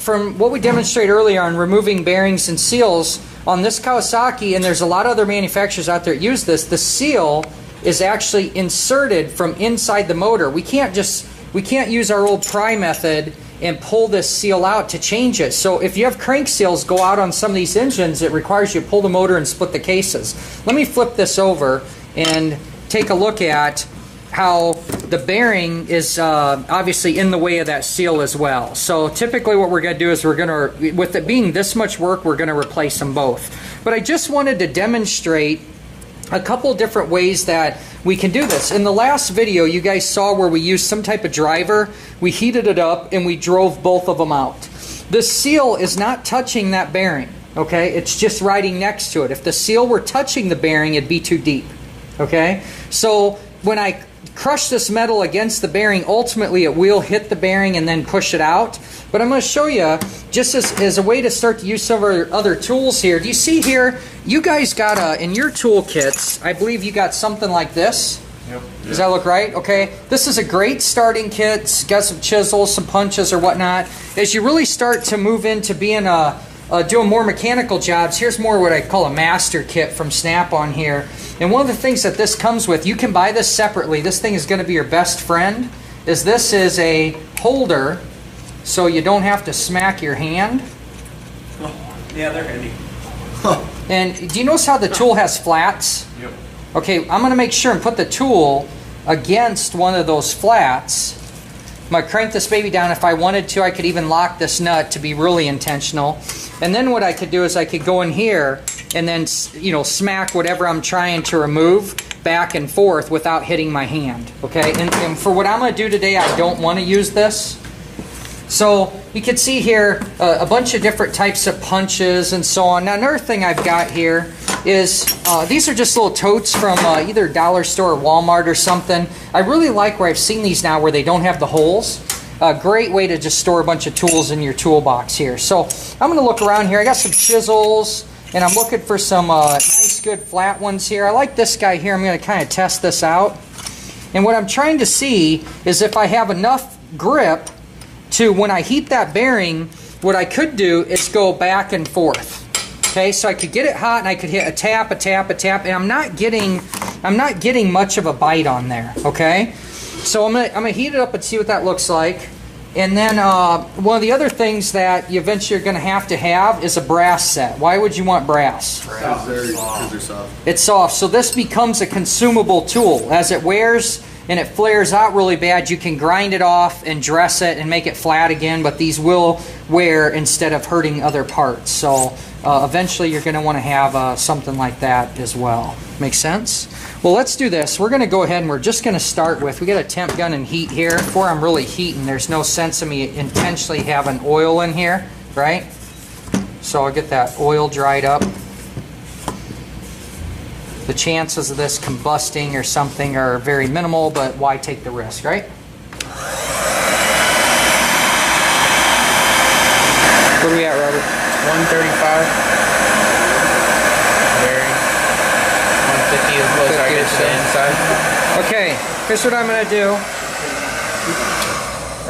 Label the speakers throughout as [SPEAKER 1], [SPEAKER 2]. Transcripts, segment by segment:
[SPEAKER 1] from what we demonstrated earlier on removing bearings and seals, on this Kawasaki, and there's a lot of other manufacturers out there that use this, the seal is actually inserted from inside the motor. We can't use our old pry method and pull this seal out to change it. So if you have crank seals go out on some of these engines, it requires you to pull the motor and split the cases. Let me flip this over and take a look at how the bearing is obviously in the way of that seal as well. So typically what we're going to do is with it being this much work, we're going to replace them both. But I just wanted to demonstrate a couple different ways that we can do this. In the last video, you guys saw where we used some type of driver, we heated it up, and we drove both of them out. The seal is not touching that bearing, okay? It's just riding next to it. If the seal were touching the bearing, it'd be too deep, okay? So when I crush this metal against the bearing, ultimately it will hit the bearing and then push it out. But I'm going to show you, just as a way to start to use some of our other tools here. Do you see here, you guys got in your tool kits, I believe you got something like this.
[SPEAKER 2] Yep.
[SPEAKER 1] Does that look right? Okay. This is a great starting kit. It's got some chisels, some punches or whatnot. As you really start to move into being doing more mechanical jobs, here's more what I call a master kit from Snap-on here. And one of the things that this comes with, you can buy this separately. This thing is going to be your best friend. This is a holder, so you don't have to smack your hand.
[SPEAKER 2] Oh, yeah, they're handy.
[SPEAKER 1] And do you notice how the tool has flats?
[SPEAKER 2] Yep.
[SPEAKER 1] Okay, I'm going to make sure and put the tool against one of those flats. I'm going to crank this baby down. If I wanted to, I could even lock this nut to be really intentional. And then what I could do is I could go in here and then, you know, smack whatever I'm trying to remove back and forth without hitting my hand. Okay, and for what I'm going to do today, I don't want to use this. So you can see here a bunch of different types of punches and so on. Now another thing I've got here is these are just little totes from either Dollar Store or Walmart or something. I really like where I've seen these now where they don't have the holes. A great way to just store a bunch of tools in your toolbox here. So I'm going to look around here. I got some chisels and I'm looking for some nice good flat ones here. I like this guy here. I'm going to kind of test this out. And what I'm trying to see is if I have enough grip to, when I heat that bearing, what I could do is go back and forth. Okay, so I could get it hot and I could hit a tap, a tap, a tap, and I'm not getting much of a bite on there. Okay, so I'm gonna heat it up and see what that looks like. And then one of the other things that you eventually are gonna have is a brass set. Why would you want brass?
[SPEAKER 3] Because they're soft.
[SPEAKER 1] It's soft, so this becomes a consumable tool. As it wears and it flares out really bad, you can grind it off and dress it and make it flat again, but these will wear instead of hurting other parts. So eventually you're going to want to have something like that as well. Make sense? Well, let's do this. We're going to go ahead and we're just going to start with, we got a temp gun and heat here. Before I'm really heating, there's no sense of me intentionally having oil in here, right? So I'll get that oil dried up. The chances of this combusting or something are very minimal, but why take the risk, right? What are we at, Robert?
[SPEAKER 4] 135. Bearing. 150 is close I get to the inside.
[SPEAKER 1] Okay, here's what I'm going to do.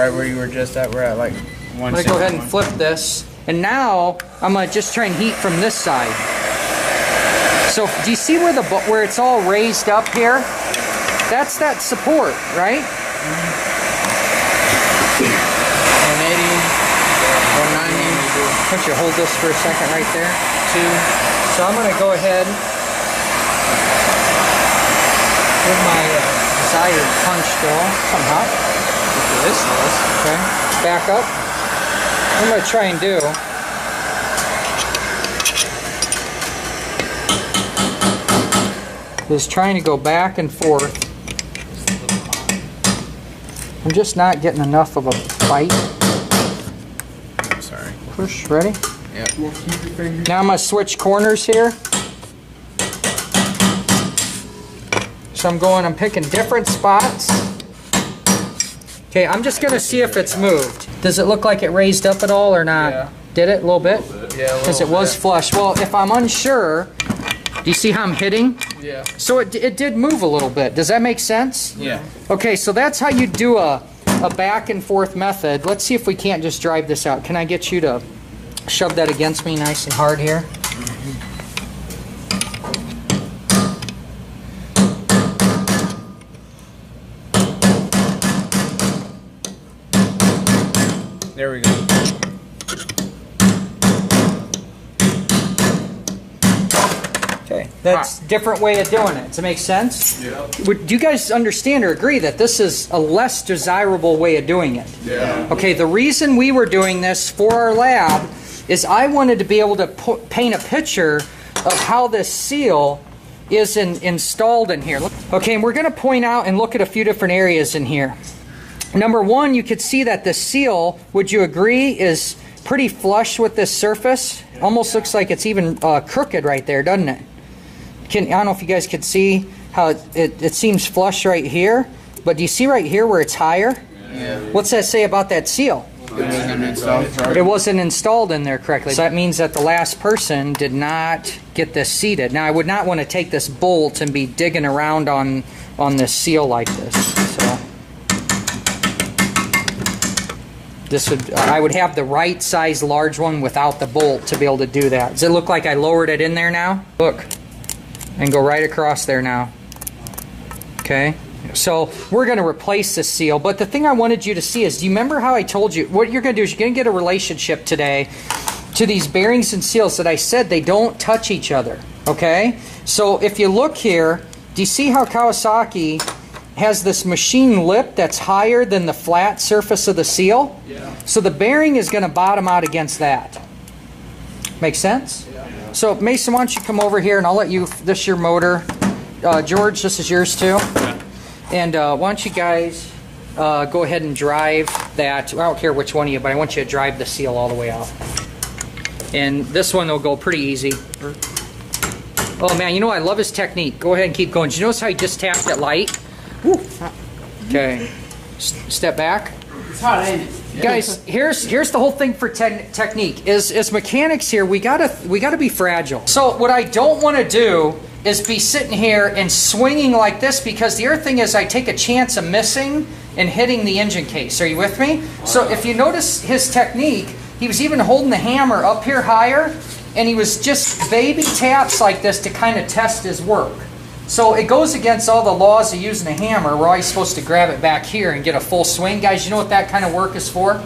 [SPEAKER 4] Right where you were just at, we're at like 160.
[SPEAKER 1] I'm going to go ahead and flip this. And now I'm going to just try and heat from this side. So do you see where it's all raised up here? That's that support, right?
[SPEAKER 4] 180, 190.
[SPEAKER 1] Why don't you hold this for a second right there?
[SPEAKER 4] 2.
[SPEAKER 1] So I'm going to go ahead with my desired punch still. Somehow.
[SPEAKER 4] This was.
[SPEAKER 1] Okay. Back up. What I'm going to try and do is trying to go back and forth. I'm just not getting enough of a bite.
[SPEAKER 4] Sorry.
[SPEAKER 1] Push, ready?
[SPEAKER 4] Yep.
[SPEAKER 1] Now I'm going to switch corners here. So I'm picking different spots. Okay, I'm just going to see if it's moved. Does it look like it raised up at all or not?
[SPEAKER 4] Yeah.
[SPEAKER 1] Did it? A little bit?
[SPEAKER 4] Yeah,
[SPEAKER 1] Because it was flush. Well, if I'm unsure, do you see how I'm hitting?
[SPEAKER 4] Yeah.
[SPEAKER 1] So it did move a little bit. Does that make sense?
[SPEAKER 4] Yeah.
[SPEAKER 1] Okay, so that's how you do a a back and forth method. Let's see if we can't just drive this out. Can I get you to shove that against me nice and hard here?
[SPEAKER 4] There we go.
[SPEAKER 1] Okay, that's a different way of doing it. Does it make sense?
[SPEAKER 2] Yeah.
[SPEAKER 1] Do you guys understand or agree that this is a less desirable way of doing it?
[SPEAKER 2] Yeah.
[SPEAKER 1] Okay, the reason we were doing this for our lab is I wanted to be able to paint a picture of how this seal is installed in here. Okay, and we're going to point out and look at a few different areas in here. Number one, you could see that the seal, would you agree, is pretty flush with this surface? Almost looks like it's even crooked right there, doesn't it? I don't know if you guys could see how it seems flush right here, but do you see right here where it's higher?
[SPEAKER 4] Yeah.
[SPEAKER 1] What's that say about that seal?
[SPEAKER 4] It wasn't installed right.
[SPEAKER 1] It wasn't installed in there correctly. So that means that the last person did not get this seated. Now, I would not want to take this bolt and be digging around on this seal like this. So I would have the right size large one without the bolt to be able to do that. Does it look like I lowered it in there now? Look, and go right across there now. Okay, so we're going to replace this seal, but the thing I wanted you to see is, do you remember how I told you, what you're going to do is you're going to get a relationship today to these bearings and seals that I said they don't touch each other, okay? So if you look here, do you see how Kawasaki has this machine lip that's higher than the flat surface of the seal?
[SPEAKER 2] Yeah.
[SPEAKER 1] So the bearing is going to bottom out against that. Make sense?
[SPEAKER 2] Yeah.
[SPEAKER 1] So Mason, why don't you come over here and I'll let you, this is your motor. George, this is yours too.
[SPEAKER 4] Yeah.
[SPEAKER 1] And why don't you guys go ahead and drive that. I don't care which one of you, but I want you to drive the seal all the way out. And this one will go pretty easy. Oh man, you know what? I love his technique. Go ahead and keep going. Did you notice how he just tapped it light? Woo. Okay. Step back.
[SPEAKER 2] It's hot, ain't it?
[SPEAKER 1] Guys, here's the whole thing for technique. As mechanics here, we gotta be fragile. So what I don't want to do is be sitting here and swinging like this, because the other thing is I take a chance of missing and hitting the engine case. Are you with me? So if you notice his technique, he was even holding the hammer up here higher, and he was just baby taps like this to kind of test his work. So it goes against all the laws of using a hammer. We're always supposed to grab it back here and get a full swing. Guys, you know what that kind of work is for?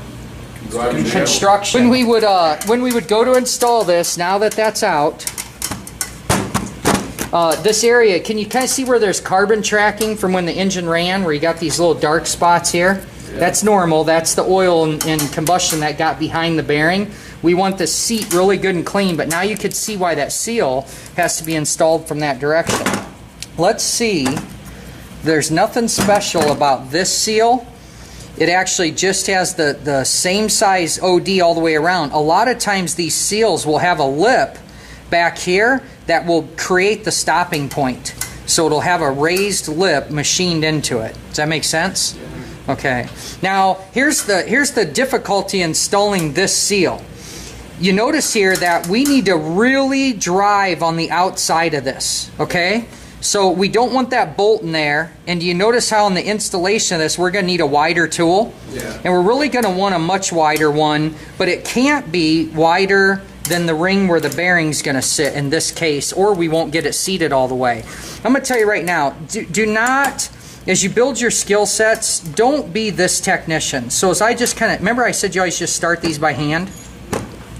[SPEAKER 1] Construction. When we would go to install this, now that that's out, this area, can you kind of see where there's carbon tracking from when the engine ran, where you got these little dark spots here? Yeah. That's normal. That's the oil and combustion that got behind the bearing. We want the seat really good and clean, but now you could see why that seal has to be installed from that direction. Let's see. There's nothing special about this seal. It actually just has the same size OD all the way around. A lot of times these seals will have a lip back here that will create the stopping point. So it'll have a raised lip machined into it. Does that make sense? Okay. Now here's the difficulty installing this seal. You notice here that we need to really drive on the outside of this. Okay? So we don't want that bolt in there. And do you notice how in the installation of this we're going to need a wider tool? Yeah. And we're really going to want a much wider one, but it can't be wider than the ring where the bearing's going to sit in this case, or we won't get it seated all the way. I'm going to tell you right now, do not, as you build your skill sets, don't be this technician. So as I just kind of, remember I said you always just start these by hand?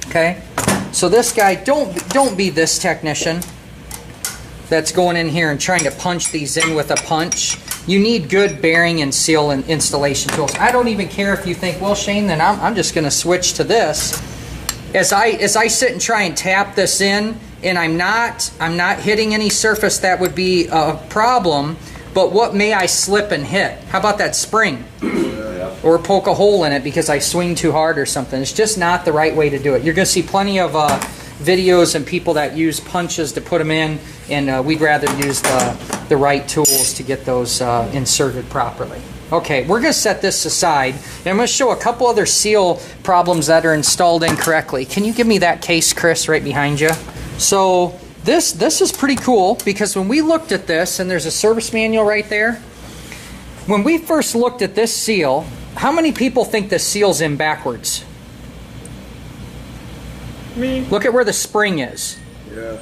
[SPEAKER 1] Okay? So this guy, don't be this technician that's going in here and trying to punch these in with a punch. You need good bearing and seal and installation tools. I don't even care if you think, well, Shane, then I'm just going to switch to this. As I sit and try and tap this in, and I'm not hitting any surface that would be a problem, but what may I slip and hit? How about that spring? Or poke a hole in it because I swing too hard or something. It's just not the right way to do it. You're going to see plenty of videos and people that use punches to put them in, and we'd rather use the right tools to get those inserted properly. Okay, we're going to set this aside, and I'm going to show a couple other seal problems that are installed incorrectly. Can you give me that case, Chris, right behind you? So this is pretty cool, because when we looked at this, and there's a service manual right there, when we first looked at this seal, How many people think the seal's in backwards?
[SPEAKER 2] Me.
[SPEAKER 1] Look at where the spring is.
[SPEAKER 3] Yeah.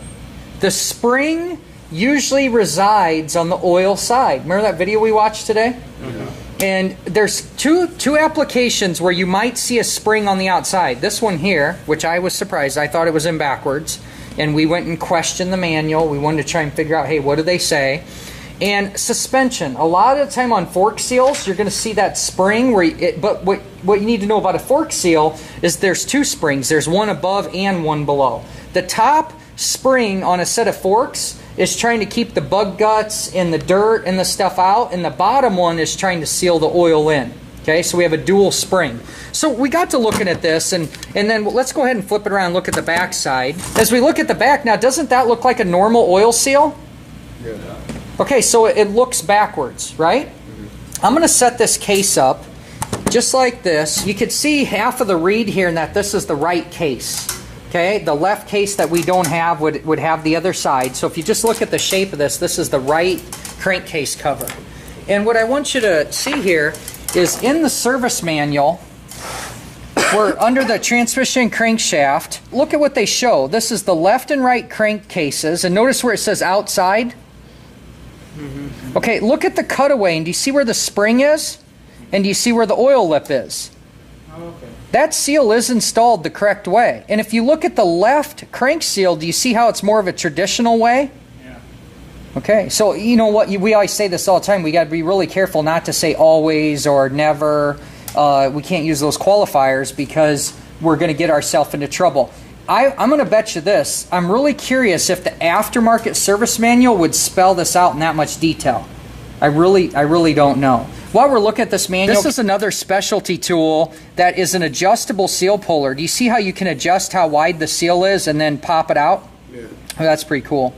[SPEAKER 1] The spring usually resides on the oil side. Remember that video we watched today?
[SPEAKER 3] Yeah.
[SPEAKER 1] And there's two applications where you might see a spring on the outside. This one here, which I was surprised. I thought it was in backwards. And we went and questioned the manual. We wanted to try and figure out, hey, what do they say? And suspension. A lot of the time on fork seals, you're going to see that spring. But what you need to know about a fork seal is there's two springs. There's one above and one below. The top spring on a set of forks is trying to keep the bug guts and the dirt and the stuff out, and the bottom one is trying to seal the oil in. Okay, so we have a dual spring. So we got to looking at this, and then let's go ahead and flip it around and look at the back side. As we look at the back, now doesn't that look like a normal oil seal?
[SPEAKER 3] Yeah.
[SPEAKER 1] Okay, so it looks backwards, right? I'm going to set this case up just like this. You could see half of the reed here and that this is the right case. Okay, the left case that we don't have would have the other side. So if you just look at the shape of this, this is the right crankcase cover. And what I want you to see here is in the service manual, we're under the transmission crankshaft. Look at what they show. This is the left and right crankcases, and notice where it says outside. Okay, look at the cutaway, and do you see where the spring is? And do you see where the oil lip is?
[SPEAKER 4] Okay.
[SPEAKER 1] That seal is installed the correct way. And if you look at the left crank seal, do you see how it's more of a traditional way?
[SPEAKER 4] Yeah.
[SPEAKER 1] Okay, so you know what, we always say this all the time, we got to be really careful not to say always or never. We can't use those qualifiers because we're going to get ourselves into trouble. I'm going to bet you this, I'm really curious if the aftermarket service manual would spell this out in that much detail. I really don't know. While we're looking at this manual, this is another specialty tool that is an adjustable seal puller. Do you see how you can adjust how wide the seal is and then pop it out?
[SPEAKER 3] Yeah.
[SPEAKER 1] Oh, that's pretty cool.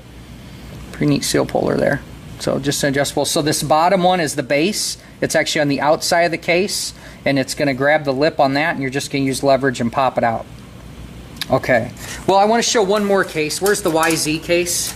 [SPEAKER 1] Pretty neat seal puller there. So just an adjustable. So this bottom one is the base. It's actually on the outside of the case, and it's going to grab the lip on that, and you're just going to use leverage and pop it out. Okay. Well, I want to show one more case. Where's the YZ case?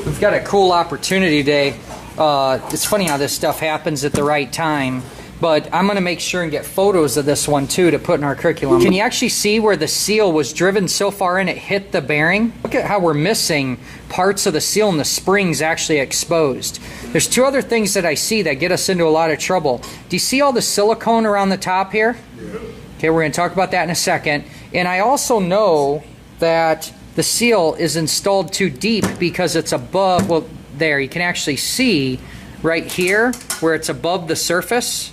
[SPEAKER 1] We've got a cool opportunity today. It's funny how this stuff happens at the right time, but I'm going to make sure and get photos of this one too to put in our curriculum. Can you actually see where the seal was driven so far in it hit the bearing? Look at how we're missing parts of the seal and the springs actually exposed. There's two other things that I see that get us into a lot of trouble. Do you see all the silicone around the top here?
[SPEAKER 3] Yeah.
[SPEAKER 1] Okay, we're going to talk about that in a second. And I also know that the seal is installed too deep because it's above, well, there, you can actually see right here where it's above the surface.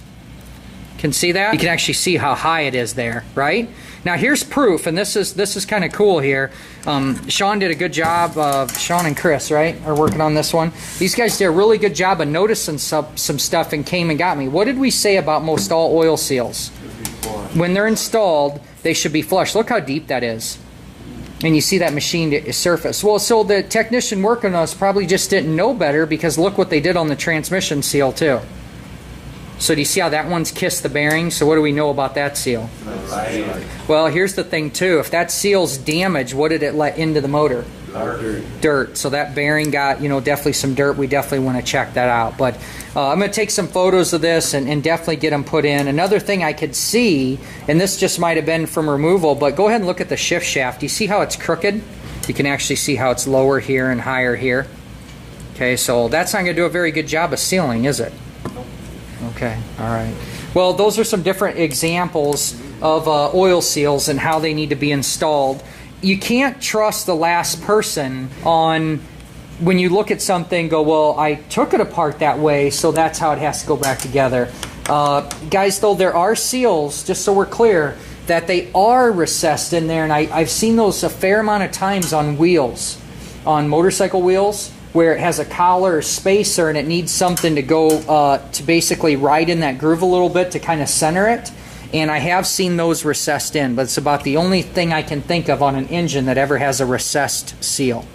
[SPEAKER 1] Can see that? You can actually see how high it is there, right? Now here's proof, and this is kind of cool here. Sean did a good job of, Sean and Chris, right, are working on this one. These guys did a really good job of noticing some stuff and came and got me. What did we say about most all oil seals? When they're installed, they should be flush. Look how deep that is. And you see that machined surface. Well, so the technician working on us probably just didn't know better, because look what they did on the transmission seal too. So do you see how that one's kissed the bearing? So what do we know about that seal? Well, here's the thing too. If that seal's damaged, what did it let into the motor? Dirt. So that bearing got, definitely some dirt. We definitely want to check that out. But I'm going to take some photos of this and definitely get them put in. Another thing I could see, and this just might have been from removal, but go ahead and look at the shift shaft. Do you see how it's crooked? You can actually see how it's lower here and higher here. Okay, so that's not going to do a very good job of sealing, is it? Okay, all right. Well, those are some different examples of oil seals and how they need to be installed. You can't trust the last person on when you look at something, go, well, I took it apart that way, so that's how it has to go back together. Guys, though, there are seals, just so we're clear, that they are recessed in there, and I've seen those a fair amount of times on wheels, on motorcycle wheels, where it has a collar or spacer and it needs something to go to basically ride in that groove a little bit to kind of center it. And I have seen those recessed in, but it's about the only thing I can think of on an engine that ever has a recessed seal.